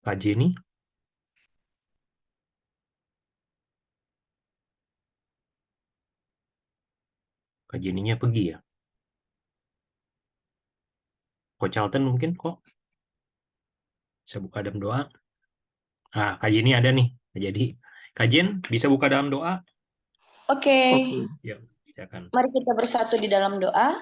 Kak Jenny? Kak Jenny-nya pergi ya? Coach Charlton mungkin kok. Saya buka dalam doa. Ah, Kak Jenny ada nih. Jadi, Kak Jen bisa buka dalam doa? Oke, Ya, silakan. mari kita bersatu di dalam doa.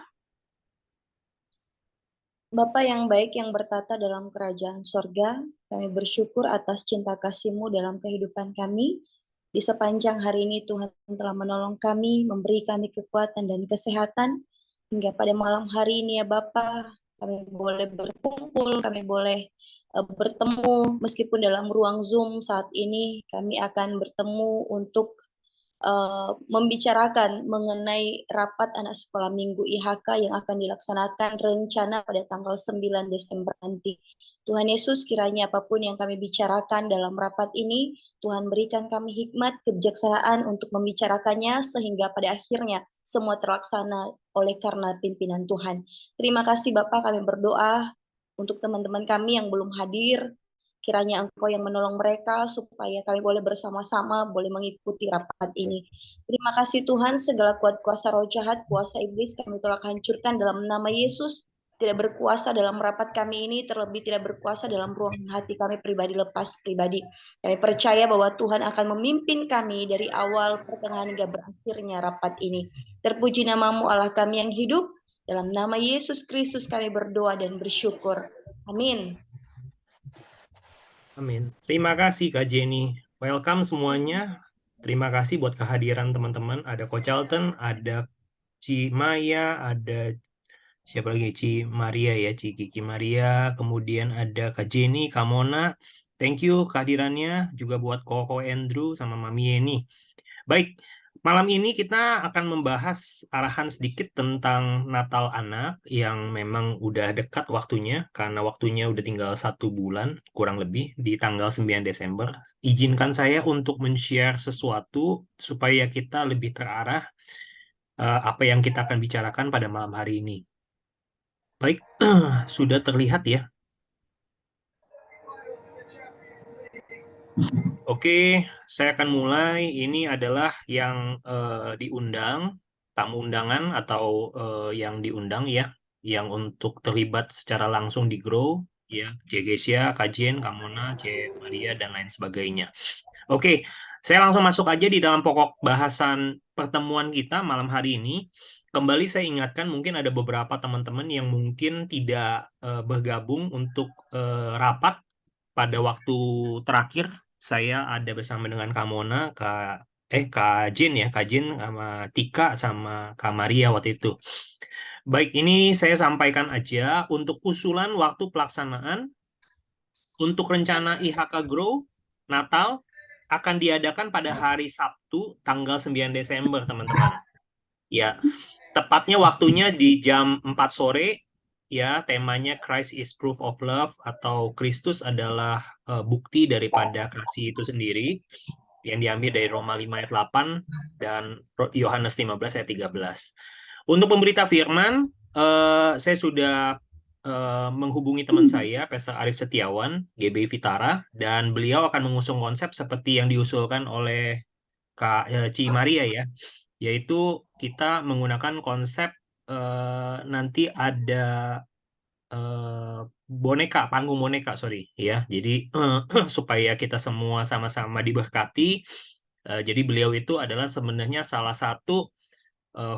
Bapa yang baik yang bertata dalam kerajaan sorga, kami bersyukur atas cinta kasih-Mu dalam kehidupan kami. Di sepanjang hari ini Tuhan telah menolong kami, memberi kami kekuatan dan kesehatan. Hingga pada malam hari ini ya Bapa, kami boleh berkumpul, kami boleh bertemu meskipun dalam ruang Zoom saat ini kami akan bertemu untuk membicarakan mengenai rapat anak sekolah minggu IHK yang akan dilaksanakan rencana pada tanggal 9 Desember nanti. Tuhan Yesus, kiranya apapun yang kami bicarakan dalam rapat ini, Tuhan berikan kami hikmat, kebijaksanaan untuk membicarakannya sehingga pada akhirnya semua terlaksana oleh karena pimpinan Tuhan. Terima kasih Bapak, kami berdoa untuk teman-teman kami yang belum hadir. Kiranya Engkau yang menolong mereka supaya kami boleh bersama-sama boleh mengikuti rapat ini. Terima kasih Tuhan, segala kuat kuasa roh jahat, kuasa iblis kami tolak hancurkan dalam nama Yesus. Tidak berkuasa dalam rapat kami ini, terlebih tidak berkuasa dalam ruang hati kami pribadi lepas pribadi. Kami percaya bahwa Tuhan akan memimpin kami dari awal, pertengahan hingga berakhirnya rapat ini. Terpuji namamu Allah kami yang hidup. Dalam nama Yesus Kristus kami berdoa dan bersyukur. Amin. Amin. Terima kasih Kak Jenny. Welcome semuanya. Terima kasih buat kehadiran teman-teman. Ada Coach Charlton, ada Ci Maya, ada siapa lagi? Ci Maria ya, Ci Kiki Maria. Kemudian ada Kak Jenny, Kak Mona. Thank you kehadirannya. Juga buat Koko Andrew sama Mami Yeni. Baik, malam ini kita akan membahas arahan sedikit tentang Natal Anak yang memang udah dekat waktunya, karena waktunya udah tinggal 1 bulan, kurang lebih, di tanggal 9 Desember. Izinkan saya untuk men-share sesuatu supaya kita lebih terarah apa yang kita akan bicarakan pada malam hari ini. Baik, sudah terlihat ya. Oke, saya akan mulai. Ini adalah yang diundang, tamu undangan atau yang diundang ya, yang untuk terlibat secara langsung di Grow, ya, C. Gesia, Kak Jen, Kak Mona, C. Maria, dan lain sebagainya. Oke, saya langsung masuk aja di dalam pokok bahasan pertemuan kita malam hari ini. Kembali saya ingatkan, mungkin ada beberapa teman-teman yang mungkin tidak bergabung untuk rapat pada waktu terakhir. Saya ada bersama dengan Kak Mona, Kak Jin ya, Kak Jin sama Tika sama Kak Maria waktu itu. Baik, ini saya sampaikan aja untuk usulan waktu pelaksanaan untuk rencana IHK Grow Natal akan diadakan pada hari Sabtu tanggal 9 Desember, teman-teman. Ya, tepatnya waktunya di jam 4 sore. Ya, temanya Christ is Proof of Love atau Kristus adalah bukti daripada kasih itu sendiri yang diambil dari Roma 5 ayat 8 dan Yohanes 15 ayat 13. Untuk pemberita firman, saya sudah menghubungi teman saya, Pastor Arif Setiawan, GB Vitara, dan beliau akan mengusung konsep seperti yang diusulkan oleh Kak Ci Maria ya, yaitu kita menggunakan konsep nanti ada panggung boneka, sorry ya. Jadi supaya kita semua sama-sama diberkati. Jadi beliau itu adalah sebenarnya salah satu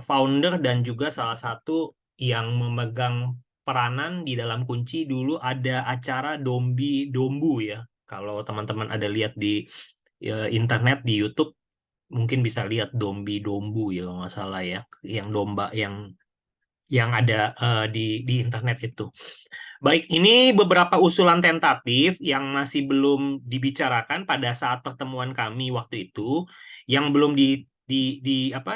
founder dan juga salah satu yang memegang peranan di dalam kunci dulu ada acara Dombi Dombu ya. Kalau teman-teman ada lihat di internet di YouTube mungkin bisa lihat Dombi Dombu ya kalau nggak salah ya, yang domba yang ada di internet itu. Baik, ini beberapa usulan tentatif yang masih belum dibicarakan pada saat pertemuan kami waktu itu. Yang belum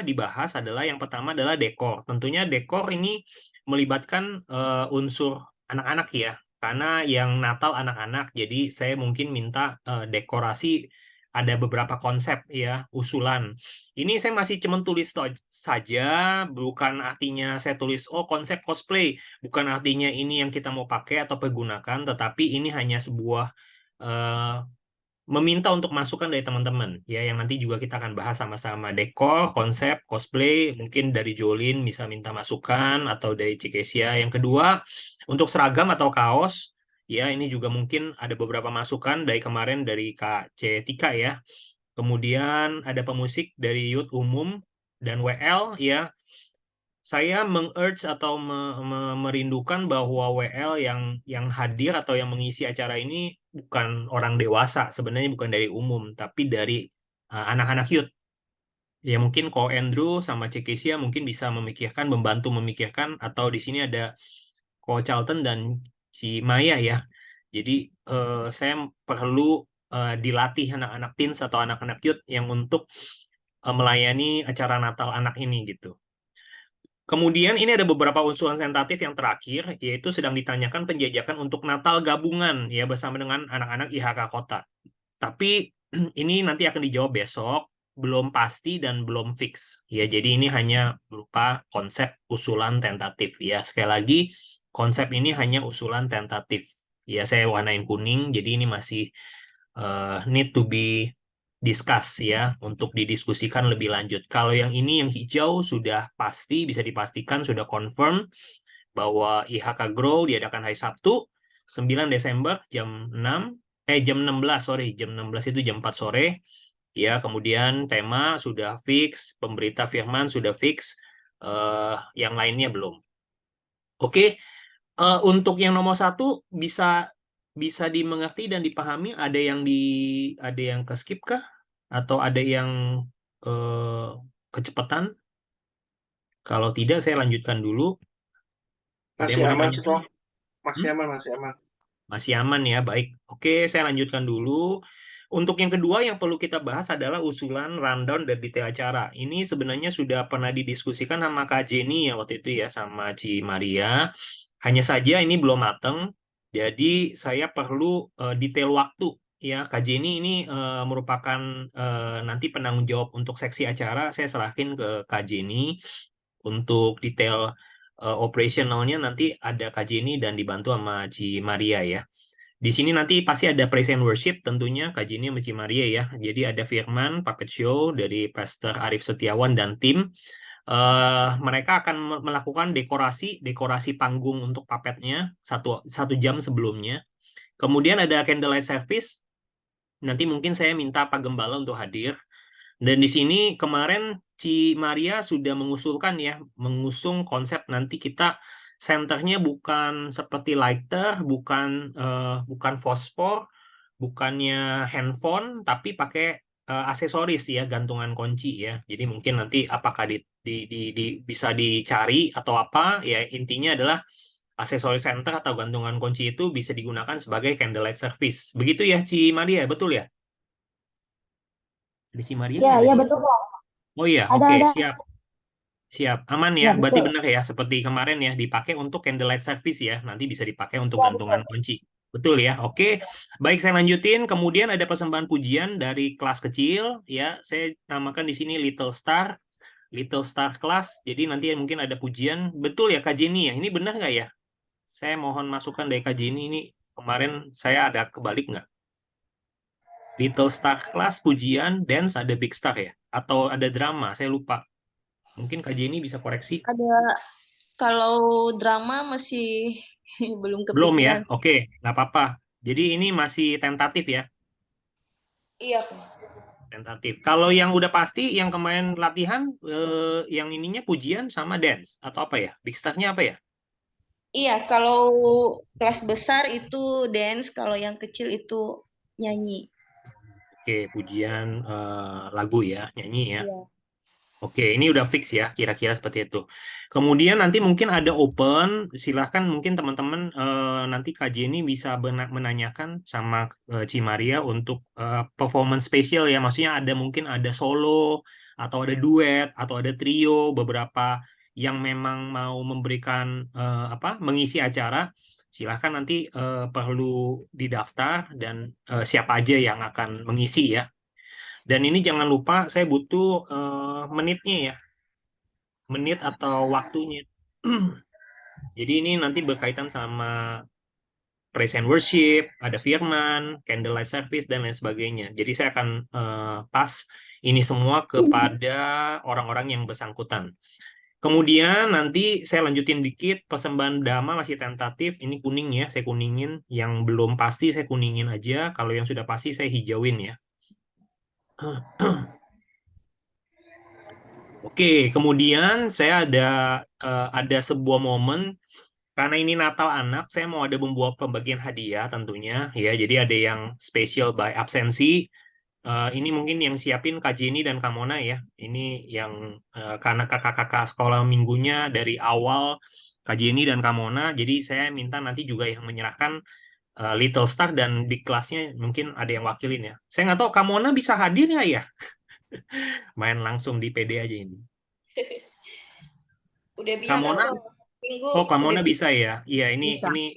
dibahas adalah yang pertama adalah dekor. Tentunya dekor ini melibatkan unsur anak-anak ya, karena yang Natal anak-anak. Jadi saya mungkin minta dekorasi ada beberapa konsep ya, usulan. Ini saya masih cuma tulis saja, bukan artinya saya tulis konsep cosplay, bukan artinya ini yang kita mau pakai atau pergunakan, tetapi ini hanya sebuah eh, meminta untuk masukan dari teman-teman ya, yang nanti juga kita akan bahas sama-sama. Dekor, konsep, cosplay, mungkin dari Jolin bisa minta masukan atau dari Cikesia. Yang kedua, untuk seragam atau kaos ya, ini juga mungkin ada beberapa masukan dari kemarin dari Kak C Tika ya. Kemudian ada pemusik dari Youth Umum dan WL ya. Saya meng-urge atau merindukan bahwa WL yang hadir atau yang mengisi acara ini bukan orang dewasa, sebenarnya bukan dari umum, tapi dari anak-anak youth. Ya mungkin Ko Andrew sama Cekesia mungkin bisa memikirkan, membantu memikirkan, atau di sini ada Ko Charlton dan si Maya ya. Jadi saya perlu dilatih anak-anak teens atau anak-anak youth yang untuk melayani acara Natal anak ini gitu. Kemudian ini ada beberapa usulan tentatif yang terakhir, yaitu sedang ditanyakan penjajakan untuk Natal gabungan ya bersama dengan anak-anak IHK Kota. Tapi ini nanti akan dijawab besok, belum pasti dan belum fix. Ya, jadi ini hanya berupa konsep usulan tentatif ya. Sekali lagi, konsep ini hanya usulan tentatif. Ya, saya warnain kuning, jadi ini masih need to be discuss ya, untuk didiskusikan lebih lanjut. Kalau yang ini yang hijau sudah pasti, bisa dipastikan sudah confirm bahwa IHK Grow diadakan hari Sabtu 9 Desember jam 16, sorry, jam 16 itu jam 4 sore. Ya, kemudian tema sudah fix, pemberita firman sudah fix, yang lainnya belum. Oke, untuk yang nomor satu bisa bisa dimengerti dan dipahami. Ada yang ke skip kah? Atau ada yang eh, kecepatan? Kalau tidak, saya lanjutkan dulu. Ada yang Masih mau aman sih, ditanyakan? Prof. Masih Hmm? aman, masih aman. Masih aman ya, baik. Oke, saya lanjutkan dulu. Untuk yang kedua yang perlu kita bahas adalah usulan rundown dan detail acara. Ini sebenarnya sudah pernah didiskusikan sama Kak Jenny ya waktu itu ya, sama Ci Maria. Hanya saja ini belum mateng, jadi saya perlu detail waktu. Ya, Kak Jenny ini merupakan nanti penanggung jawab untuk seksi acara. Saya serahkin ke Kak Jenny untuk detail operasionalnya, nanti ada Kak Jenny dan dibantu sama Ci Maria ya. Di sini nanti pasti ada praise and worship tentunya Kak Jenny sama Ci Maria ya. Jadi ada Firman, Puppet Show dari Pastor Arif Setiawan dan tim. Mereka akan melakukan dekorasi dekorasi panggung untuk puppetnya satu jam sebelumnya. Kemudian ada candlelight service. Nanti mungkin saya minta Pak Gembala untuk hadir. Dan di sini kemarin Ci Maria sudah mengusulkan ya, mengusung konsep nanti kita senternya bukan seperti lighter, bukan fosfor, bukannya handphone, tapi pakai aksesoris ya, gantungan kunci ya. Jadi mungkin nanti apakah bisa dicari atau apa ya, intinya adalah aksesoris center atau gantungan kunci itu bisa digunakan sebagai candlelight service. Begitu ya Ci Maria, betul ya? Ada Ci Maria Ya, nggak ya tadi? betul kok. Oh iya, oke, Ada. siap. Siap, aman ya. Ya, Berarti betul. benar ya, seperti kemarin ya, dipakai untuk candlelight service ya. Nanti bisa dipakai untuk Ya, gantungan betul. kunci. Betul ya, oke. Baik, saya lanjutin. Kemudian ada persembahan pujian dari kelas kecil ya. Saya namakan di sini Little Star Class. Jadi nanti mungkin ada pujian. Betul ya, Kak Jenny ya. Ini benar nggak ya? Saya mohon masukan dari Kak Jenny ini. Kemarin saya ada kebalik nggak? Little Star Class, pujian, dance, ada Big Star ya? Atau ada drama? Saya lupa. Mungkin Kak Jenny bisa koreksi. Ada kalau drama masih belum Belum ya? kepikiran. Oke, nggak apa-apa. Jadi ini masih tentatif ya, Iya, tentatif. Kalau yang udah pasti, yang kemarin latihan, yang ininya pujian sama dance atau apa ya? Big Star-nya apa ya? iya, kalau kelas besar itu dance, kalau yang kecil itu nyanyi. Oke, pujian lagu ya, nyanyi ya. Iya. Oke, ini udah fix ya, kira-kira seperti itu. Kemudian nanti mungkin ada open, silahkan mungkin teman-teman nanti Kak Jenny bisa menanyakan sama Ci Maria untuk performance spesial ya, maksudnya ada mungkin ada solo, atau ada duet, atau ada trio, beberapa yang memang mau memberikan mengisi acara, silahkan nanti perlu didaftar dan siapa aja yang akan mengisi ya. Dan ini jangan lupa saya butuh menitnya ya, menit atau waktunya. Jadi ini nanti berkaitan sama praise and worship, ada firman, candlelight service, dan lain sebagainya. Jadi saya akan pas ini semua kepada orang-orang yang bersangkutan. Kemudian nanti saya lanjutin dikit, persembahan dhamma masih tentatif, ini kuning ya, saya kuningin. Yang belum pasti saya kuningin aja, kalau yang sudah pasti saya hijauin ya. Oke, kemudian saya ada sebuah momen karena ini Natal anak, saya mau ada membuat pembagian hadiah tentunya ya. Jadi ada yang special by absensi. Ini mungkin yang siapin Kak Jenny dan Kak Mona ya. Ini yang karena kakak-kakak sekolah minggunya dari awal Kak Jenny dan Kak Mona. Jadi saya minta nanti juga yang menyerahkan Little Star dan big kelasnya mungkin ada yang wakilin ya. Saya nggak tahu Kak Mona bisa hadir nggak ya? Main langsung di PD aja ini. Udah Kak bisa Mona, kok. Minggu oh, Kak udah Mona bisa ya? Iya, bisa. ini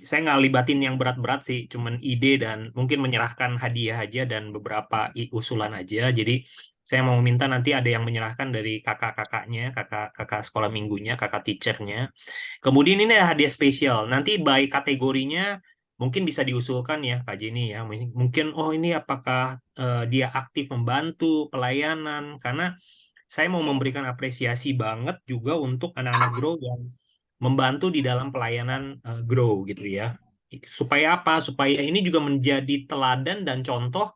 saya nggak libatin yang berat-berat sih, cuman ide dan mungkin menyerahkan hadiah aja dan beberapa usulan aja. Jadi saya mau minta nanti ada yang menyerahkan dari kakak-kakaknya, kakak-kakak sekolah minggunya, kakak teachernya. Kemudian ini ada hadiah spesial. Nanti by kategorinya mungkin bisa diusulkan ya, Kak Jenny ya. Mungkin oh ini apakah dia aktif membantu pelayanan? Karena saya mau memberikan apresiasi banget juga untuk anak-anak Grow yang membantu di dalam pelayanan Grow gitu ya. Supaya apa? Supaya ini juga menjadi teladan dan contoh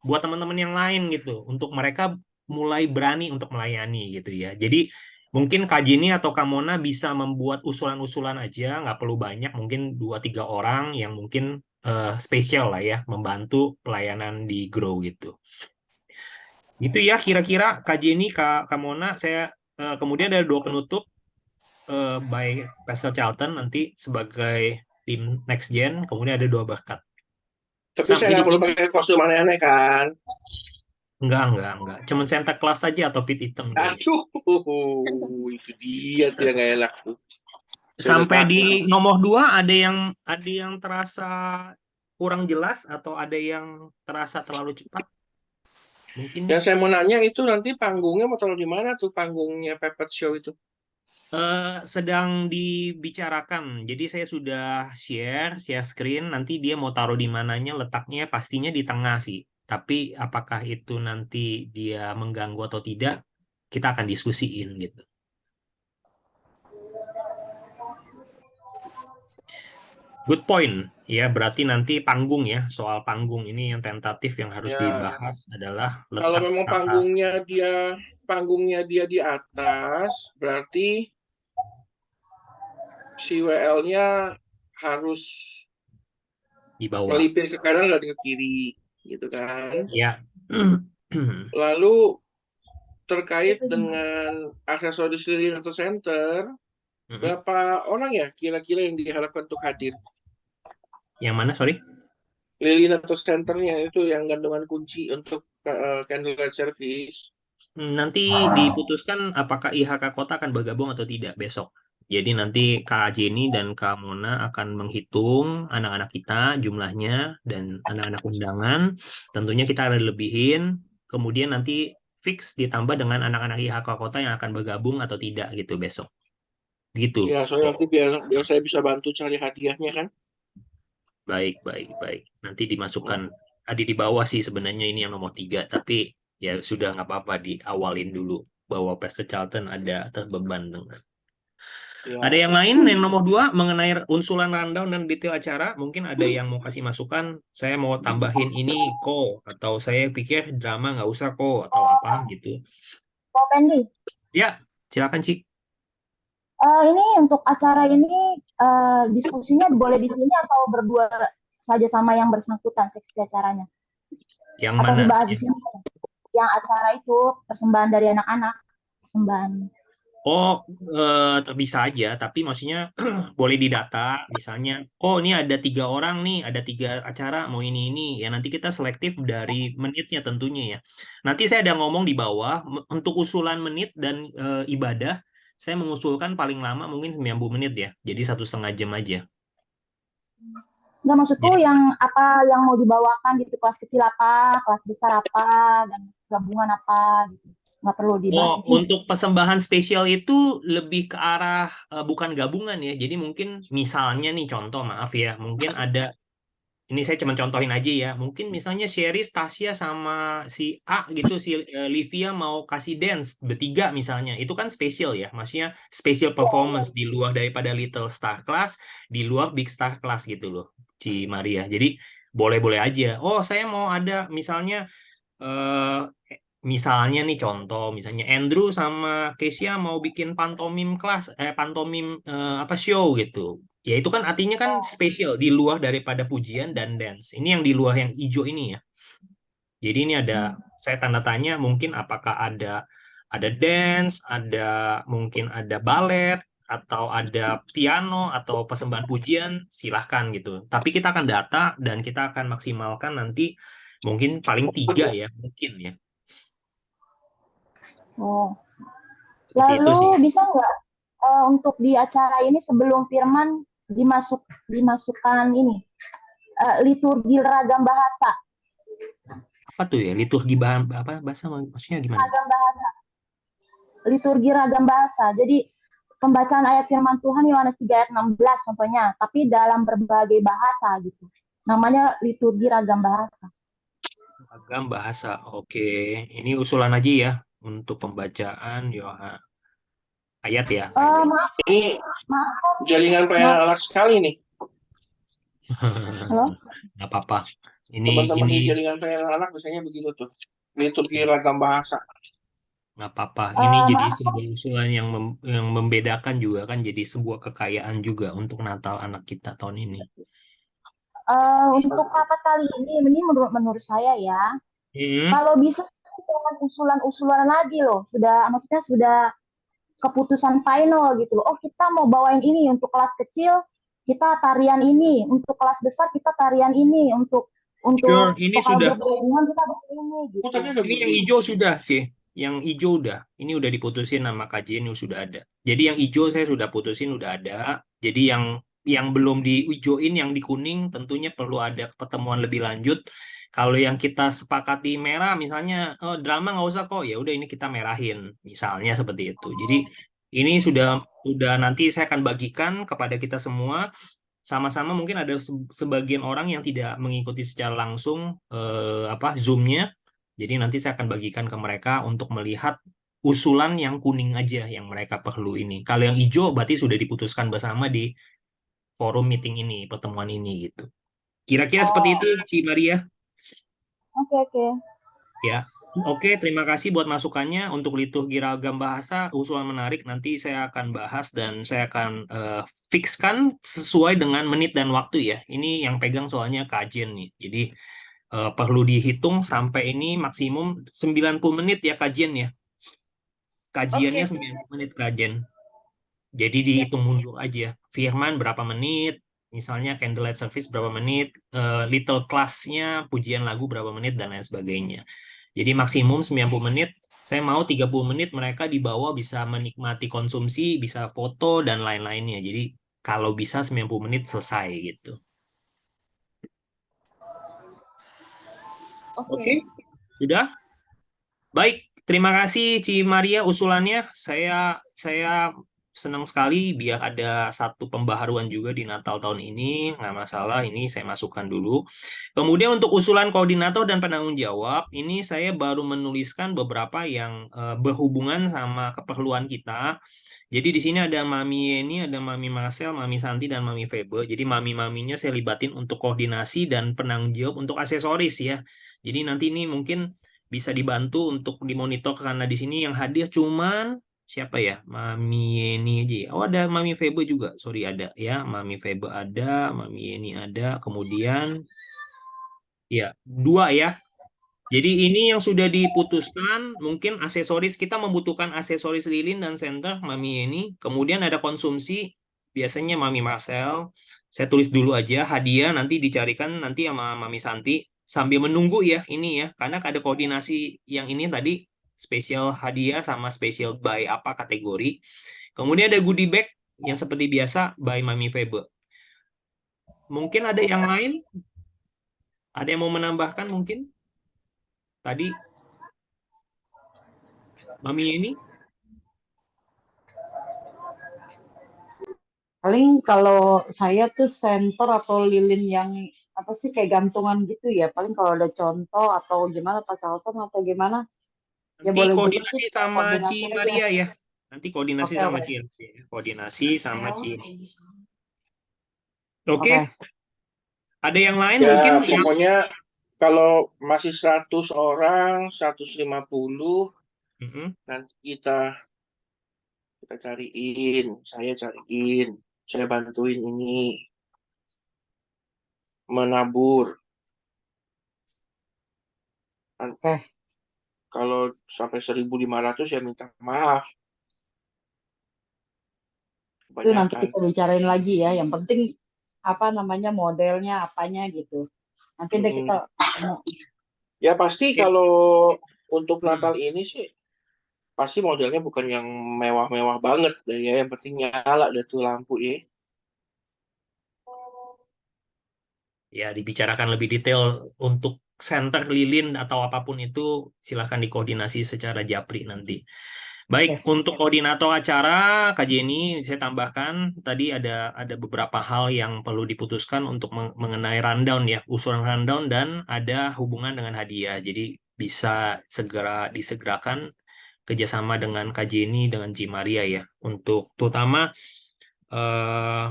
buat teman-teman yang lain gitu, untuk mereka mulai berani untuk melayani gitu ya. Jadi mungkin Kak Jini atau Kak Mona bisa membuat usulan-usulan aja, nggak perlu banyak, mungkin 2-3 orang yang mungkin spesial lah ya, membantu pelayanan di Grow gitu. Gitu ya kira-kira Kak Jenny, Kak Mona, saya kemudian ada 2 penutup by Pastor Charlton nanti sebagai tim Next Gen, kemudian ada 2 bakat. Tapi saya Sampai di nggak perlu sini pakai kostum aneh-aneh kan? enggak. Cuman Santa Claus aja atau pit hitam kali. Aduh, itu dia tuh yang nggak enak tuh. Saya udah Sampai di takut. nomor 2 ada yang terasa kurang jelas atau ada yang terasa terlalu cepat? Mungkin Yang saya mau nanya itu nanti panggungnya mau taruh di mana tuh panggungnya Puppet Show itu? sedang dibicarakan. Jadi saya sudah share screen. Nanti dia mau taruh di mananya, letaknya pastinya di tengah sih. Tapi apakah itu nanti dia mengganggu atau tidak, kita akan diskusiin gitu. Good point. Ya, berarti nanti panggung ya. Soal panggung ini yang tentatif yang harus Ya, dibahas adalah kalau letak memang kata panggungnya dia di atas, berarti si WL-nya harus di bawah. melipir ke kanan dan ke kiri, gitu kan? Ya. Lalu terkait dengan aksesoris Lilin atau Center, berapa orang ya kira-kira yang diharapkan untuk hadir? Yang mana, sorry? Lilin atau Centernya itu yang gantungan kunci untuk candlelight service. Nanti diputuskan apakah IHK Kota akan bergabung atau tidak besok. Jadi nanti Kak Jenny dan Kak Mona akan menghitung anak-anak kita jumlahnya dan anak-anak undangan. Tentunya kita akan lebihin. Kemudian nanti fix ditambah dengan anak-anak IHK Kota yang akan bergabung atau tidak gitu besok. Gitu. Ya, soalnya nanti biar saya bisa bantu cari hadiahnya kan. Baik. Nanti dimasukkan, ada di bawah sih sebenarnya ini yang nomor 3, tapi ya sudah nggak apa-apa diawalin dulu bahwa Pastor Charlton ada terbeban dengan. Ya. Ada yang lain yang nomor 2 mengenai unsulan rundown dan detail acara, mungkin ada yang mau kasih masukan, saya mau tambahin ini kok, atau saya pikir drama nggak usah kok, atau apa gitu. Pak Pendi, Ya, silakan Ci. ini untuk acara ini diskusinya boleh di sini atau berdua saja sama yang bersangkutan seksi acaranya? Yang Atau mana? dibahas di sini? Yang acara itu persembahan dari anak-anak, persembahan. Oh, bisa aja, tapi maksudnya boleh didata, misalnya, oh ini ada 3 orang nih, ada 3 acara, mau ini, ya nanti kita selektif dari menitnya tentunya ya. Nanti saya ada ngomong di bawah, untuk usulan menit dan ibadah, saya mengusulkan paling lama mungkin 90 menit ya, jadi 1,5 jam aja. Enggak, maksudku Jadi, yang apa yang mau dibawakan gitu, kelas kecil apa, kelas besar apa, dan gabungan apa gitu. nggak perlu Oh, dibahas. untuk persembahan spesial itu lebih ke arah bukan gabungan ya. Jadi mungkin misalnya nih contoh, maaf ya, mungkin ada, ini saya cuma contohin aja ya. Mungkin misalnya Sherry, Stasia sama si A gitu, si Livia mau kasih dance bertiga misalnya. Itu kan spesial ya. Maksudnya special performance di luar daripada Little Star Class, di luar Big Star Class gitu loh, Ci Maria. Jadi boleh-boleh aja. Oh, saya mau ada misalnya eh misalnya nih contoh, misalnya Andrew sama Kesia mau bikin pantomim kelas, pantomim apa show gitu. Ya itu kan artinya kan spesial di luar daripada pujian dan dance. Ini yang di luar yang hijau ini ya. Jadi ini ada, saya tanda tanya mungkin apakah ada dance, ada mungkin ada ballet atau ada piano atau persembahan pujian, silahkan gitu. Tapi kita akan data dan kita akan maksimalkan nanti mungkin paling 3 ya mungkin ya. Oh. Seperti itu Lalu sih. bisa nggak untuk di acara ini sebelum firman dimasukkan ini liturgi ragam bahasa? Apa tuh ya? Liturgi bahan apa bahasa maksudnya gimana? Ragam bahasa. Liturgi ragam bahasa. Jadi pembacaan ayat firman Tuhan Yohanes 3 ayat 16 contohnya, tapi dalam berbagai bahasa gitu. Namanya liturgi ragam bahasa. Ragam bahasa. Oke, ini usulan aja ya untuk pembacaan ayat ya. Maaf, Ini maaf. jaringan pelayanan anak sekali nih. Halo? Nggak apa-apa. Teman-teman Ini di jaringan pelayanan anak biasanya begitu tuh. Liturgi ragam bahasa. nggak apa-apa. Ini jadi Maaf, sebuah usulan yang membedakan juga kan, jadi sebuah kekayaan juga untuk Natal anak kita tahun ini. untuk rapat kali ini menurut saya ya, kalau bisa jangan usulan-usulan lagi loh. Maksudnya sudah keputusan final gitu loh. Oh, kita mau bawain ini untuk kelas kecil, kita tarian ini, untuk kelas besar kita tarian ini, untuk Sure, ini vokal sudah. bergabungan kita ini gitu. Ini yang hijau sudah, C. Yang hijau udah. Ini udah diputusin nama kajian yang sudah ada. Jadi yang hijau saya sudah putusin udah ada. Jadi yang belum dihijauin, yang di kuning tentunya perlu ada pertemuan lebih lanjut. Kalau yang kita sepakati merah, misalnya oh, drama nggak usah kok, ya udah ini kita merahin, misalnya seperti itu. Jadi ini sudah nanti saya akan bagikan kepada kita semua. Sama-sama mungkin ada sebagian orang yang tidak mengikuti secara langsung Zoom-nya. Jadi nanti saya akan bagikan ke mereka untuk melihat usulan yang kuning aja yang mereka perlu ini. Kalau yang hijau berarti sudah diputuskan bersama di forum meeting ini, pertemuan ini gitu. Kira-kira seperti itu, Ci Maria. Oke. Ya. Oke, terima kasih buat masukannya untuk liturgi ragam bahasa, usulan menarik. Nanti saya akan bahas dan saya akan fixkan sesuai dengan menit dan waktu ya. Ini yang pegang soalnya kajian nih. Jadi perlu dihitung sampai ini maksimum 90 menit ya kajian ya. Kajiannya 90 menit kajian. Jadi dihitung mundur aja. Firman berapa menit, misalnya candlelight service berapa menit, little class-nya pujian lagu berapa menit dan lain sebagainya. Jadi maksimum 90 menit. Saya mau 30 menit mereka di bawah bisa menikmati konsumsi, bisa foto dan lain-lainnya. Jadi kalau bisa 90 menit selesai gitu. Oke. Sudah? Baik, terima kasih Ci Maria usulannya. Saya senang sekali biar ada satu pembaharuan juga di Natal tahun ini. Nggak masalah, ini saya masukkan dulu. Kemudian untuk usulan koordinator dan penanggung jawab, ini saya baru menuliskan beberapa yang berhubungan sama keperluan kita. Jadi di sini ada Mami Yeni, ada Mami Marcel, Mami Santi, dan Mami Febe. Jadi mami-maminya saya libatin untuk koordinasi dan penanggung jawab untuk aksesoris ya. Jadi nanti ini mungkin bisa dibantu untuk dimonitor karena di sini yang hadir cuman siapa ya? Mami Yeni aja ya. Oh ada Mami Febe juga. Sorry ada ya. Mami Febe ada, Mami Yeni ada. Kemudian ya 2 ya. Jadi ini yang sudah diputuskan, mungkin aksesoris kita membutuhkan aksesoris lilin dan senter Mami Yeni. Kemudian ada konsumsi, biasanya Mami Marcel. Saya tulis dulu aja, hadiah nanti dicarikan nanti sama Mami Santi. Sambil menunggu ya ini ya, karena ada koordinasi yang ini tadi, spesial hadiah sama spesial buy apa kategori. Kemudian ada goodie bag yang seperti biasa by Mami Febe. Mungkin ada yang lain? Ada yang mau menambahkan mungkin? Tadi Mami ini? Paling kalau saya tuh senter atau lilin yang apa sih kayak gantungan gitu ya. Paling kalau ada contoh atau gimana Pak Charlton atau gimana ya Nanti boleh juga sih koordinasi kita sama Ci koordinasi aja. Maria ya. Nanti koordinasi Oke sama oke Ci. Koordinasi sama Ci. oke. Oke, ada yang lain Ya, mungkin yang pokoknya kalau masih 100 orang, 150, Mm-mm. nanti kita cariin, saya bantuin ini menabur. Oke. Kalau sampai 1.500 ya minta maaf. Itu nanti Kebanyakan. kita bicarain lagi ya. Yang penting apa namanya modelnya apanya gitu. Nanti deh kita ketemu. Ya pasti Oke. kalau untuk Hmm. Natal ini sih pasti modelnya bukan yang mewah-mewah banget deh ya. Yang penting nyala deh tuh lampu ya. Ya, dibicarakan lebih detail untuk center lilin atau apapun itu silahkan dikoordinasi secara japri nanti. Baik, Oke. untuk koordinator acara Kak Jenny, saya tambahkan tadi ada beberapa hal yang perlu diputuskan untuk mengenai rundown ya, usulan rundown dan ada hubungan dengan hadiah. Jadi bisa segera disegerakan kerjasama dengan Kak Jenny dengan Ci Maria ya, untuk terutama eh,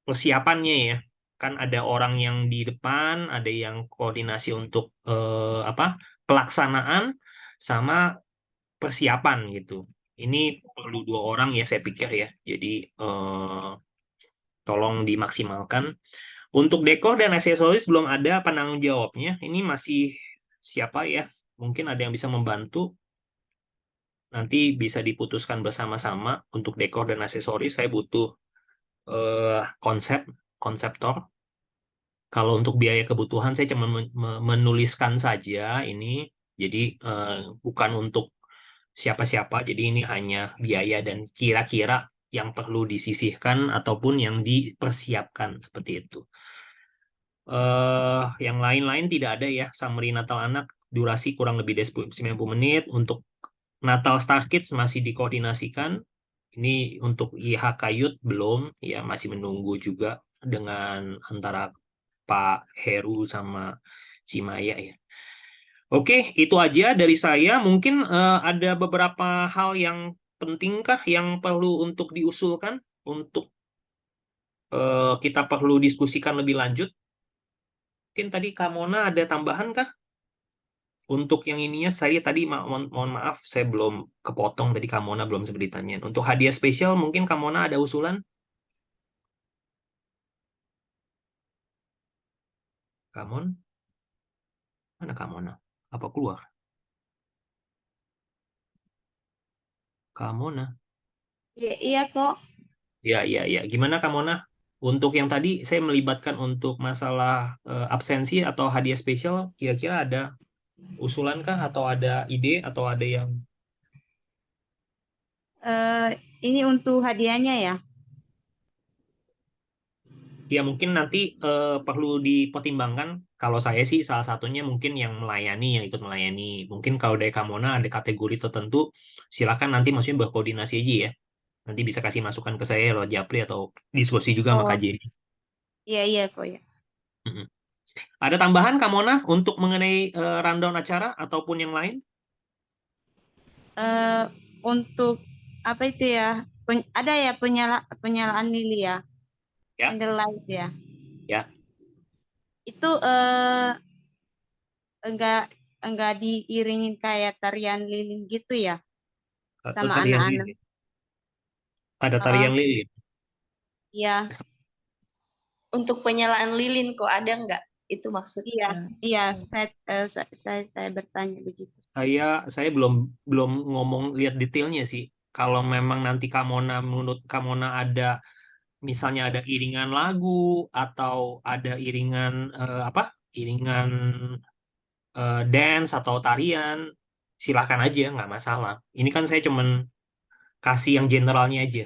persiapannya ya. Kan ada orang yang di depan, ada yang koordinasi untuk apa pelaksanaan sama persiapan gitu. Ini perlu 2 orang ya saya pikir ya. Jadi tolong dimaksimalkan. Untuk dekor dan aksesoris belum ada penanggung jawabnya. Ini masih siapa ya? Mungkin ada yang bisa membantu. Nanti bisa diputuskan bersama-sama untuk dekor dan aksesoris. Saya butuh konseptor. Kalau untuk biaya kebutuhan saya cuma menuliskan saja ini. Jadi bukan untuk siapa-siapa. Jadi ini hanya biaya dan kira-kira yang perlu disisihkan ataupun yang dipersiapkan seperti itu. Yang lain-lain tidak ada ya. Summary Natal anak durasi kurang lebih dari 90 menit. Untuk Natal Star Kids masih dikoordinasikan. Ini untuk IHK Youth belum ya, masih menunggu juga dengan antara Pak Heru sama Cimaya ya. Oke, itu aja dari saya. Mungkin ada beberapa hal yang pentingkah yang perlu untuk diusulkan untuk kita perlu diskusikan lebih lanjut. Mungkin tadi Kak Mona ada tambahan kah? Untuk yang ininya saya tadi mohon maaf saya belum kepotong tadi Kak Mona belum sempat ditanyain. Untuk hadiah spesial mungkin Kak Mona ada usulan? Kak Mon? Mana Kak Mona? Apa keluar? Kak Mona? Iya, iya kok. Ya, ya, ya. Gimana Kak Mona? Untuk yang tadi saya melibatkan untuk masalah absensi atau hadiah spesial, kira-kira ada usulan kah atau ada ide atau ada yang Ini untuk hadiahnya ya. ya mungkin nanti perlu dipertimbangkan. Kalau saya sih salah satunya mungkin yang melayani, yang ikut melayani. Mungkin kalau dari Kak Mona ada kategori tertentu, silakan nanti maksudnya berkoordinasi aja ya. Nanti bisa kasih masukan ke saya lewat Japri atau diskusi juga sama Kak Oh, Jenny. iya iya kok ya. Mm-mm. Ada tambahan Kak Mona untuk mengenai rundown acara ataupun yang lain? Eh, untuk apa itu ya? Ada ya penyalaan lili ya, Ya, candlelight ya. ya. Itu enggak enggak diiringin kayak tarian lilin gitu ya, sama Tarian anak-anak. lilin. Ada Heeh, tarian lilin. iya Untuk penyalaan lilin kok ada nggak? Itu iya maksudnya. iya. Saya bertanya begitu. Saya belum belum ngomong lihat detailnya sih. Kalau memang nanti Kamona menurut Kamona ada misalnya ada iringan lagu atau ada iringan apa? Iringan dance atau tarian, silahkan aja nggak masalah. Ini kan saya cuman kasih yang generalnya aja.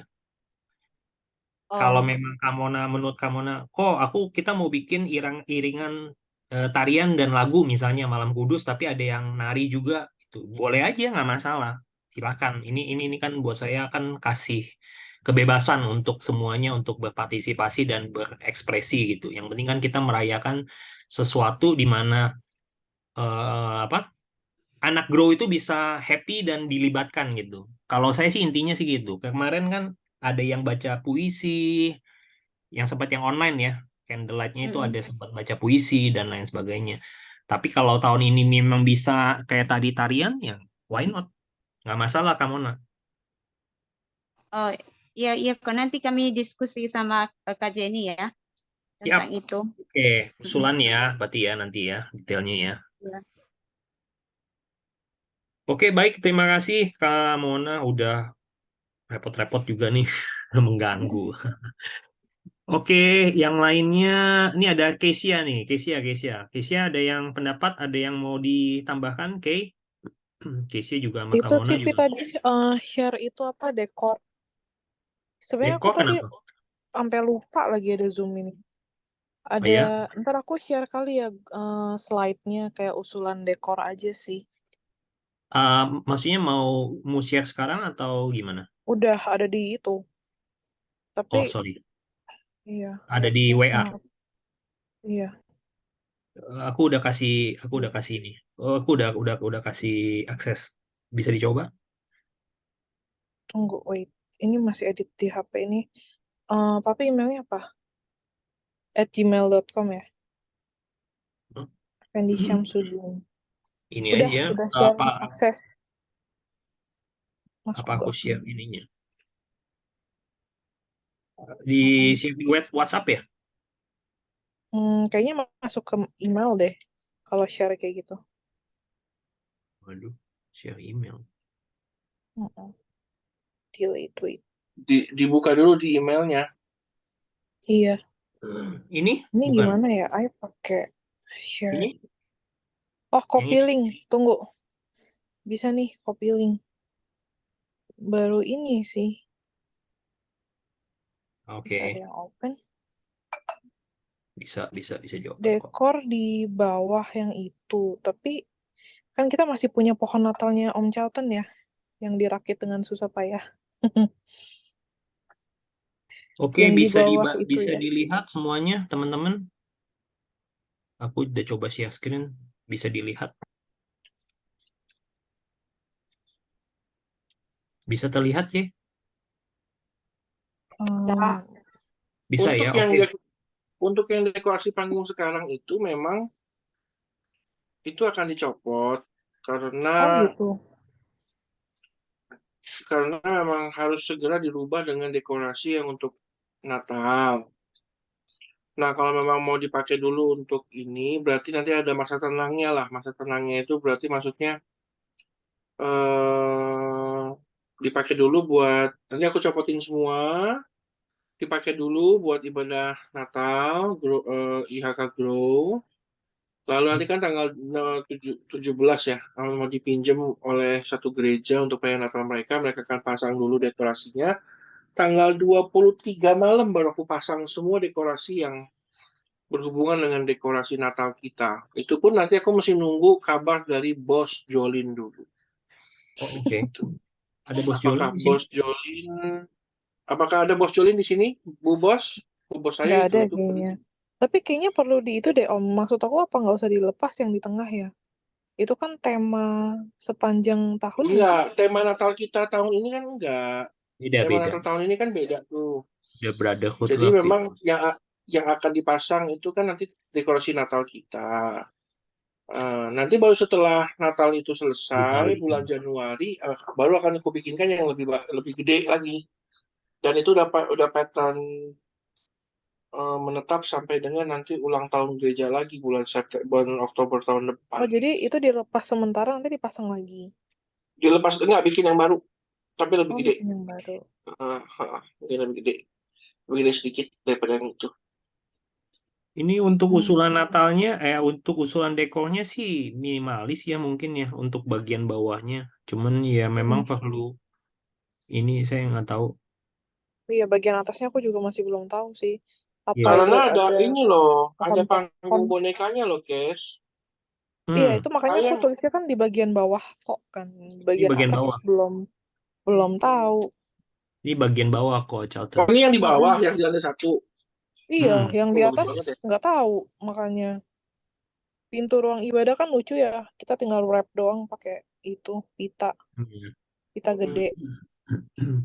Kalau Oh, memang Kamona menurut Kamona, kok kita mau bikin iringan tarian dan lagu misalnya Malam Kudus, tapi ada yang nari juga, itu boleh aja nggak masalah. silakan. Ini kan buat saya kan kasih kebebasan untuk semuanya untuk berpartisipasi dan berekspresi gitu. Yang penting kan kita merayakan sesuatu di mana apa anak grow itu bisa happy dan dilibatkan gitu. Kalau saya sih intinya sih gitu. Kemarin kan ada yang baca puisi, yang sempat yang online ya, candlelight-nya itu ada sempat baca puisi dan lain sebagainya. Tapi kalau tahun ini memang bisa kayak tadi tarian, ya why not? Nggak masalah, Kamona. Oh, iya, iya, kok nanti kami diskusi sama Kak Jenny ya tentang itu. Oke, usulan ya, berarti ya nanti ya detailnya ya. Ya. Oke, baik, terima kasih Kak Mona udah repot-repot juga nih mengganggu. Oke, yang lainnya ini ada Kesia nih, Kesia ada yang pendapat, ada yang mau ditambahkan, Kay? Kesia juga sama Kak Itu Mona Cipi juga. tadi share itu apa dekor. Sebenarnya aku Dekor tadi kenapa? sampai lupa lagi ada Zoom ini. Oh ya, Ntar aku share kali ya slide-nya kayak usulan dekor aja sih. maksudnya mau share sekarang atau gimana? Udah ada di itu. Oh, Tapi sorry. iya, Ada di WA. iya. Aku udah kasih ini. Oh, aku udah kasih akses. Bisa dicoba? Tunggu, wait. Ini masih edit di HP ini. Tapi emailnya apa? @gmail.com ya. Hmm. Fendi Syamsuddin. Ini Udah aja. share Apa akses. Masuk aku ke share ininya? Di share di WhatsApp ya? Kayaknya masuk ke email deh kalau share kayak gitu. Waduh, share email. Delete tweet. Dibuka dulu di emailnya. Iya. Ini bukan. Gimana ya? Ayo pakai share. Ini? Oh, copy link. Tunggu. Bisa nih copy link. Baru ini sih. Oke. Bisa ada yang open. Bisa jawab. Dekor di bawah yang itu. Tapi kan kita masih punya pohon Natalnya Om Charlton ya, yang dirakit dengan susah payah. Oke, Yang bisa di bawah itu bisa ya. dilihat semuanya, teman-teman. Aku udah coba share screen, bisa dilihat. Bisa terlihat ya? Bisa Untuk ya, oke. Untuk yang dekorasi panggung sekarang itu memang itu akan dicopot karena karena memang harus segera dirubah dengan dekorasi yang untuk Natal. Nah, kalau memang mau dipakai dulu untuk ini, berarti nanti ada masa tenangnya lah. Masa tenangnya itu berarti maksudnya dipakai dulu buat, nanti aku copotin semua, dipakai dulu buat ibadah Natal, IHK Grow. Lalu nanti kan tanggal 17 ya, kalau mau dipinjam oleh satu gereja untuk perayaan Natal mereka akan pasang dulu dekorasinya. Tanggal 23 malam baru aku pasang semua dekorasi yang berhubungan dengan dekorasi Natal kita. Itu pun nanti aku mesti nunggu kabar dari Bos Jolin dulu. Oh, oke. Ada Bos Jolin di sini? Apakah ada Bos Jolin di sini, Bu Bos? Bu Bos saya nggak itu. ada kayaknya. Tapi kayaknya perlu di itu deh Om. Maksud aku apa nggak usah dilepas yang di tengah ya? Itu kan tema sepanjang tahun. Enggak, tema Natal kita tahun ini kan enggak. Tema Natal tahun ini kan beda tuh. The Brotherhood Jadi Love memang yang akan dipasang itu kan nanti dekorasi Natal kita. Nanti baru setelah Natal itu selesai bulan Januari baru akan aku bikinkan yang lebih gede lagi. Dan itu udah pattern menetap sampai dengan nanti ulang tahun gereja lagi bulan Oktober tahun depan. Oh, jadi itu dilepas sementara nanti dipasang lagi. Dilepas enggak, bikin yang baru tapi lebih gede. Bikin yang baru. Lebih gede sedikit daripada yang itu. Ini untuk usulan Natalnya, untuk usulan dekornya sih minimalis ya mungkin ya untuk bagian bawahnya. Cuman ya memang perlu ini saya nggak tahu. Iya, bagian atasnya aku juga masih belum tahu sih. Apa Karena itu ada ini loh, ada pohon. panggung bonekanya loh, Kes. Iya, Hmm, itu makanya aku Kalian tulisnya kan di bagian bawah kok kan. Di di bagian bagian atas bawah. belum tahu. Ini bagian bawah kok, Charlton. ini yang di bawah, Mm-mm. yang di lantai 1. Iya, yang di Oh, bagus atas banget ya. nggak tahu makanya. Pintu ruang ibadah kan lucu ya. Kita tinggal wrap doang pakai itu pita Hmm. gede.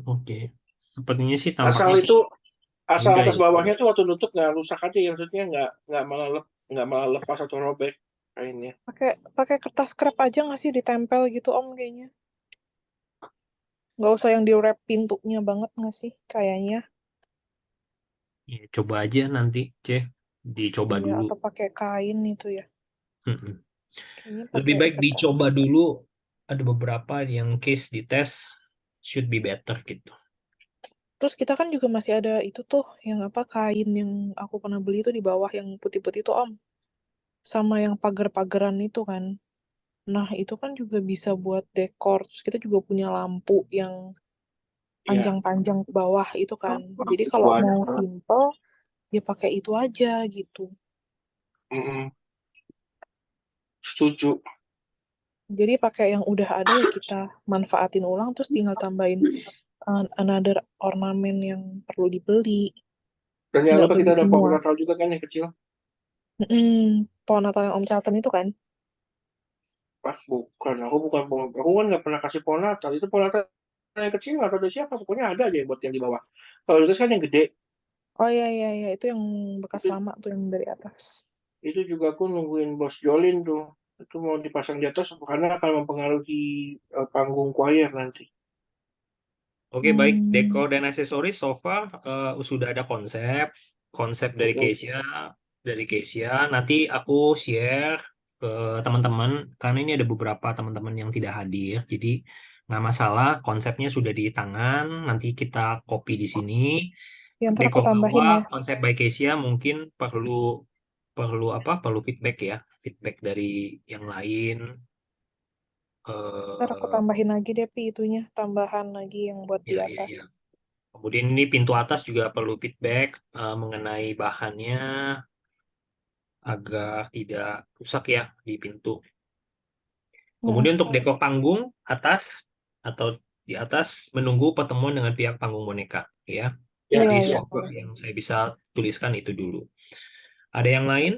Oke. Sepertinya sih Asal tampaknya sih itu, asal mudah atas ya. bawahnya tuh waktu nutup nggak rusak aja, yang maksudnya nggak malah lepas atau robek kainnya. Pakai kertas krep aja nggak sih ditempel gitu Om kayaknya. Nggak usah yang di wrap pintunya banget nggak sih kayaknya. Ya, coba aja nanti, dicoba Iya, dulu. atau pakai kain itu ya. Mm-mm. Kayaknya Lebih pakai baik kertas. dicoba dulu. Ada beberapa yang case di tes should be better gitu. Terus kita kan juga masih ada itu tuh yang apa kain yang aku pernah beli itu di bawah yang putih-putih tuh Om. Sama yang pagar-pagaran itu kan. Nah, itu kan juga bisa buat dekor. Terus kita juga punya lampu yang Iya, panjang-panjang ke bawah itu kan. Jadi itu kalau banyak mau banget. simple, ya pakai itu aja gitu. Mm-mm. Setuju. Jadi pakai yang udah ada ya kita manfaatin ulang terus tinggal tambahin another ornamen yang perlu dibeli. Dan jangan Nggak lupa beli kita ada pohon semua. Natal juga kan yang kecil. Pohon Natal yang Om Charlton itu kan. Wah, bukan. Aku kan nggak pernah kasih pohon Natal. Itu pohon Natal yang kecil nggak tahu dari siapa. Pokoknya ada aja buat yang di bawah. Kalau itu kan yang gede. Oh iya, iya, iya. Itu yang bekas Itu lama tuh yang dari atas. itu juga aku nungguin Bos Jolin tuh. Itu mau dipasang di atas karena akan mempengaruhi panggung choir nanti. Oke, baik. Hmm, Dekor dan aksesoris so far sudah ada konsep, konsep dari Mm-mm. Keisha, Nanti aku share ke teman-teman karena ini ada beberapa teman-teman yang tidak hadir. Jadi nggak masalah, konsepnya sudah di tangan. Nanti kita copy di sini. ya ntar aku Dekor tambahin bawah, ya. konsep by Keisha mungkin perlu perlu apa? Perlu feedback ya, feedback dari yang lain. Ntar aku eh tambahin lagi deh, Pi, itunya. Tambahan lagi yang buat di ya, ya, atas. ya. Kemudian ini pintu atas juga perlu feedback mengenai bahannya agar tidak rusak ya di pintu. Mm-mm. Kemudian untuk dekor panggung atas atau di atas menunggu pertemuan dengan pihak panggung boneka ya. Ya, Iya, Jadi iya, ya. software boleh. yang saya bisa tuliskan itu dulu. Ada yang lain,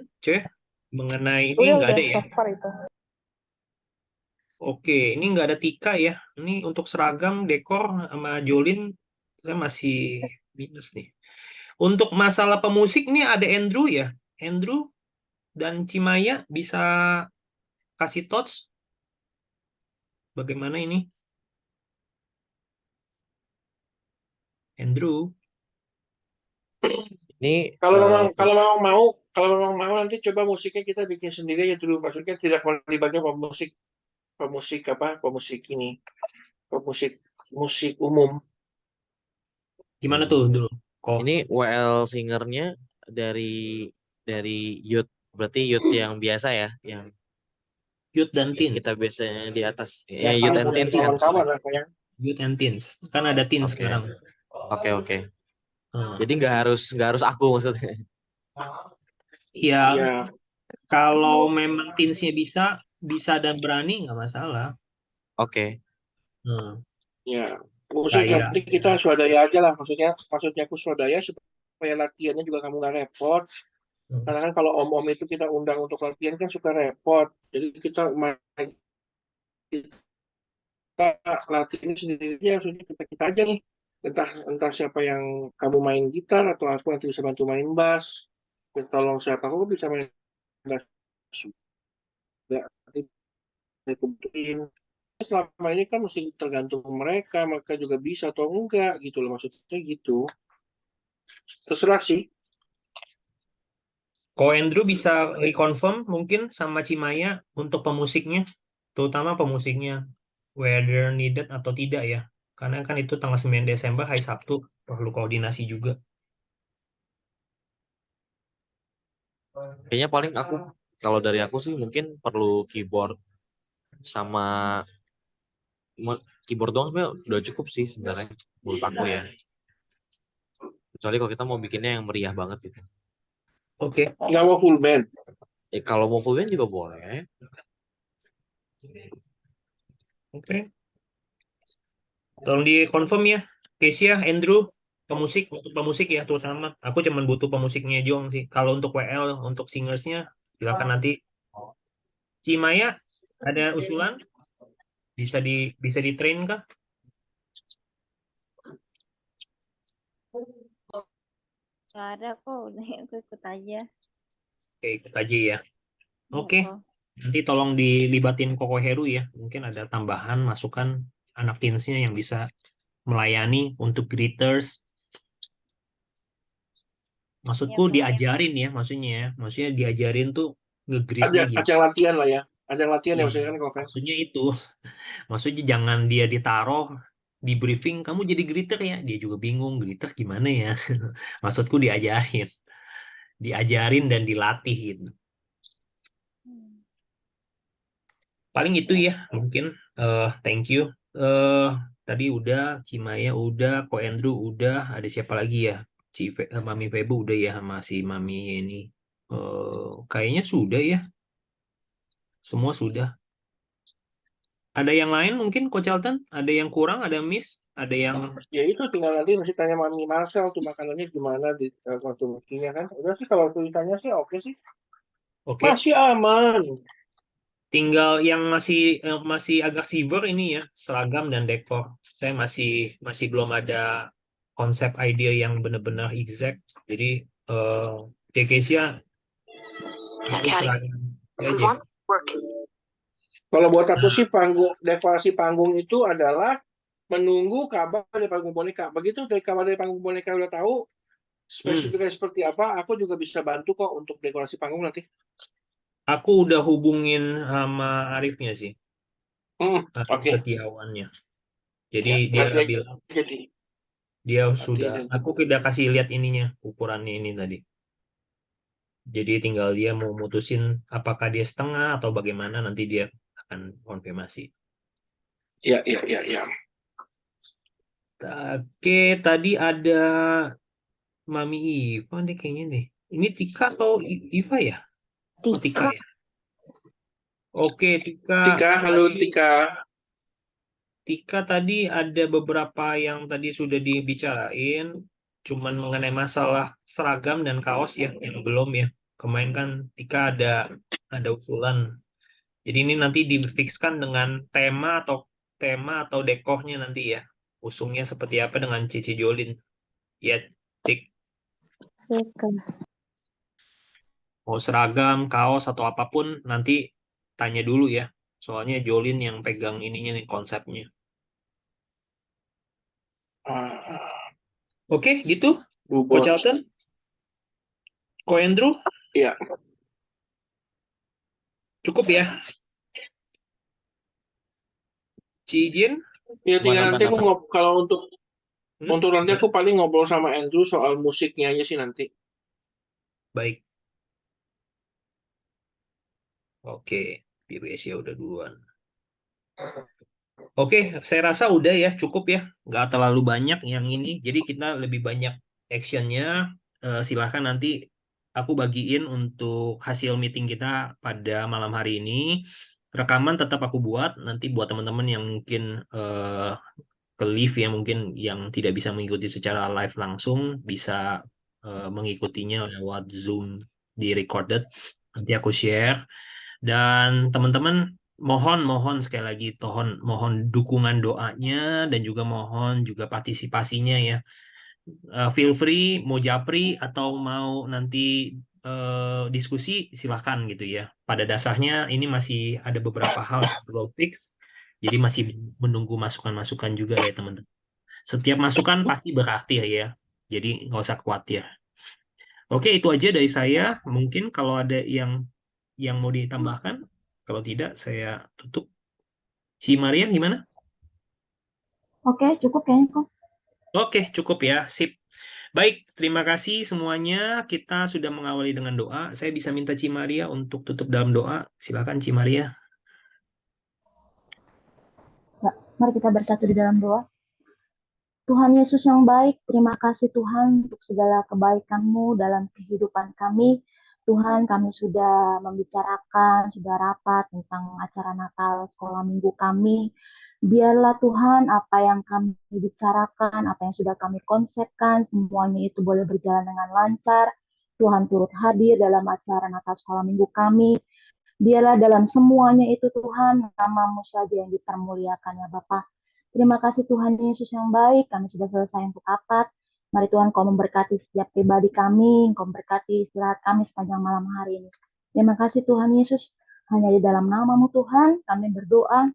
mengenai ini nggak Udah ada ya? so far itu. Oke, ini nggak ada Tika ya. Ini untuk seragam, dekor sama Jolin saya masih minus nih. Untuk masalah pemusik nih ada Andrew ya. Andrew dan Cimaya bisa kasih thoughts bagaimana ini? Andrew. Ini Kalau memang eh, kalau memang mau kalau memang mau nanti coba musiknya kita bikin sendiri aja dulu. Maksudnya tidak melibatkan pemusik pemusik apa pemusik ini pemusik musik umum. Gimana tuh hmm, dulu? Kok ini WL singernya dari dari youth, berarti youth yang biasa ya, yang Youth dan kita Teens? biasanya di atas Ya ya, youth kamu and dan teens kan kawan-kawan maksudnya. lah sayang. Youth and Teens. Kan ada Teens Oke, sekarang. oke, oke. Hmm. Jadi nggak harus aku maksudnya. Ya, Ya, kalau memang teensnya bisa, bisa dan berani nggak masalah. Oke, Hmm. ya. Musik Kayak nanti kita swadaya aja lah. Maksudnya aku swadaya supaya latihannya juga kamu nggak repot. hmm. Karena kan kalau om-om itu kita undang untuk latihan kan suka repot. Jadi kita latihan sendiri maksudnya kita aja nih. Entah entah siapa yang kamu main gitar atau aku nanti bisa bantu main bass. Tolong siapa aku bisa main bass juga. Nanti aku butuhin. Selama ini kan mesti tergantung mereka, maka juga bisa atau enggak gitu loh maksudnya gitu. Terserah sih. Ko Andrew bisa reconfirm mungkin sama Cimaya untuk pemusiknya, terutama pemusiknya, whether needed atau tidak ya. Karena kan itu tanggal 9 Desember, hari Sabtu, perlu koordinasi juga. kayaknya paling aku, kalau dari aku sih mungkin perlu keyboard sama keyboard doang sebenarnya udah cukup sih sebenarnya menurut aku ya. Kecuali kalau kita mau bikinnya yang meriah banget gitu. Oke, Nggak mau full band. Kalau mau full band juga boleh. Oke. Tolong dikonfirm ya. Kesia, Andrew, pemusik, untuk pemusik ya terutama. Aku cuman butuh pemusiknya Jong sih. Kalau untuk WL, untuk singersnya, silakan nanti. Cimaya, ada usulan? Bisa di train kah? Nggak ada kok, udah aku ikut aja. Oke, ikut aja ya. Oke, Oh, nanti tolong dilibatin Koko Heru ya. Mungkin ada tambahan masukan anak teensnya yang bisa melayani untuk greeters. Maksudku boleh. diajarin ya, maksudnya diajarin tuh nge-greetnya gimana. Ajang latihan lah ya. Ajang latihan ya Iya, maksudnya kan kalau Fen. maksudnya itu. Maksudnya jangan dia ditaruh di briefing, kamu jadi greeter ya. Dia juga bingung, greeter gimana ya. Maksudku diajarin dan dilatih gitu. Paling itu ya, mungkin. Thank you. Tadi udah, Kimaya udah, Ko Andrew udah, ada siapa lagi ya? Mami Febo udah ya, sama si Mami ini. Kayaknya sudah ya, semua sudah. Ada yang lain mungkin, Ko Charlton? Ada yang kurang, ada miss, ada yang... Ya itu tinggal nanti mesti tanya Mami Marcel tuh makanannya gimana di konsumsinya kan. Udah sih kalau tulisannya sih oke sih. Oke. Masih aman. Tinggal yang masih agak silver ini ya, seragam dan dekor. Saya masih belum ada konsep ide yang benar-benar exact. Jadi Kesia itu seragam aja. Kalau buat aku sih dekorasi panggung itu adalah menunggu kabar dari panggung boneka. Begitu dari kabar dari panggung boneka udah tahu spesifiknya seperti apa, aku juga bisa bantu kok untuk dekorasi panggung nanti. Aku udah hubungin sama Arifnya sih, Oke. Setiawannya. Jadi Ya, dia nanti bilang jadi. dia Nanti sudah. nanti. Aku tidak kasih lihat ininya, ukurannya ini tadi. Jadi tinggal dia mau mutusin apakah dia setengah atau bagaimana, nanti dia akan konfirmasi. Ya, ya, ya, ya. Oke, tadi ada Mami Iva nih kayaknya nih. Ini Tika atau Iva ya? Oh, Tika ya. Oke, Tika. Tika, halo Tika. Tika tadi ada beberapa yang tadi sudah dibicarain, cuman mengenai masalah seragam dan kaos ya, yang belum ya. Kemarin kan Tika ada usulan. Jadi ini nanti difixkan dengan tema atau dekornya nanti ya. Usungnya seperti apa dengan Cici Jolin. Ya, Tik. Mau seragam, kaos atau apapun nanti tanya dulu ya. Soalnya Jolin yang pegang ininya nih konsepnya. Oke, gitu. Ko Charlton? Ko Andrew? Iya. Cukup ya? Cijin? Ya tinggal nanti aku kalau untuk nanti aku paling ngobrol sama Andrew soal musiknya aja sih nanti. Baik. Oke, PBS ya udah duluan. Oke, saya rasa udah ya, cukup ya. Nggak terlalu banyak yang ini. Jadi kita lebih banyak actionnya. Silahkan nanti aku bagiin untuk hasil meeting kita pada malam hari ini. Rekaman tetap aku buat. Nanti buat teman-teman yang mungkin ke live ya, mungkin yang tidak bisa mengikuti secara live langsung, bisa mengikutinya lewat Zoom di recorded. Nanti aku share. Dan teman-teman mohon sekali lagi mohon dukungan doanya dan juga mohon juga partisipasinya ya. Feel free mau japri atau mau nanti diskusi silahkan gitu ya. Pada dasarnya ini masih ada beberapa hal yang belum fix, jadi masih menunggu masukan-masukan juga ya teman-teman. Setiap masukan pasti berarti ya, jadi nggak usah khawatir. Oke, itu aja dari saya. Mungkin kalau ada yang mau ditambahkan. Kalau tidak, saya tutup. Si Maria gimana? Oke, cukup kayaknya kok. Oke, cukup ya. Sip. Baik, terima kasih semuanya. Kita sudah mengawali dengan doa. Saya bisa minta Ci Maria untuk tutup dalam doa. Silakan Ci Maria. Mari kita bersatu di dalam doa. Tuhan Yesus yang baik, terima kasih Tuhan untuk segala kebaikan-Mu dalam kehidupan kami. Tuhan, kami sudah membicarakan, sudah rapat tentang acara Natal sekolah minggu kami. Biarlah Tuhan, apa yang kami bicarakan, apa yang sudah kami konsepkan, semuanya itu boleh berjalan dengan lancar. Tuhan turut hadir dalam acara Natal sekolah minggu kami. Biarlah dalam semuanya itu Tuhan, nama-Mu saja yang dipermuliakan ya Bapa. Terima kasih Tuhan Yesus yang baik, kami sudah selesai untuk rapat. Mari Tuhan Kau memberkati setiap pribadi kami, Kau memberkati istirahat kami sepanjang malam hari ini. Terima kasih Tuhan Yesus, hanya di dalam nama-Mu Tuhan kami berdoa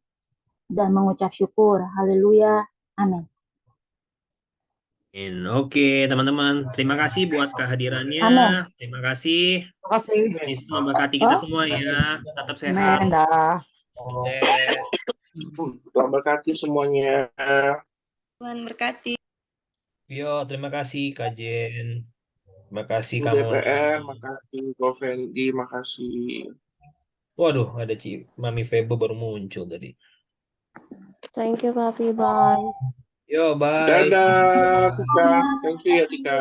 dan mengucap syukur. Haleluya. Amin. Oke, teman-teman. Terima kasih buat kehadirannya. Amin. Terima kasih. Terima kasih. Yesus memberkati kita semua ya. Tetap sehat. Amin, dah. Sukses. Tuhan berkati semuanya. Tuhan berkati. Yo, terima kasih Kak Jen. Terima kasih Bu kamu. DPR, makasih. Ko Fendi, makasih. Waduh, ada Mami Febo baru muncul tadi. Thank you, Papi. Bye. Yo, bye. Dadah, Tika. Thank you ya, Tika.